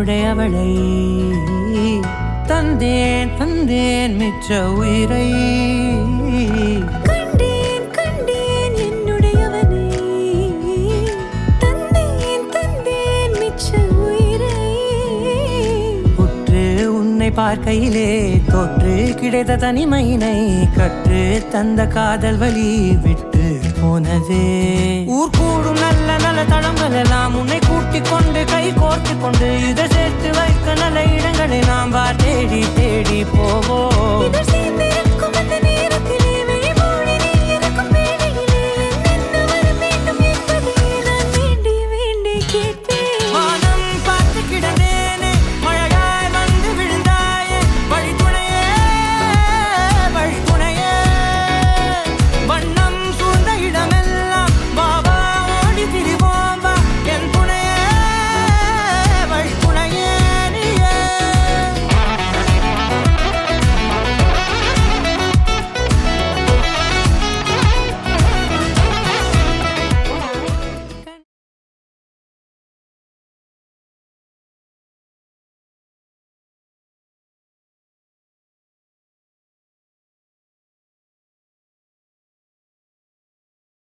என்னுடையவளை தந்தேன் தந்தேன் மிச்ச உயிரை கண்டேன் கண்டேன் என்னுடையவனை தந்தேன் தந்தேன் மிச்ச உயிரை உற்று உன்னை பார்க்கையிலே தொற்று கிடைத்த தனிமையினை கற்று தந்த காதல் வழி விட்டு போனதே ஊர் கூடும் நல்ல நல்ல தளங்கள் எல்லாம் உன்னை கூட்டிக் கொண்டு கை கோர்த்து கொண்டு இதை சேர்த்து வைக்க நல்ல இடங்களை நாம் தேடி தேடி போவோம்.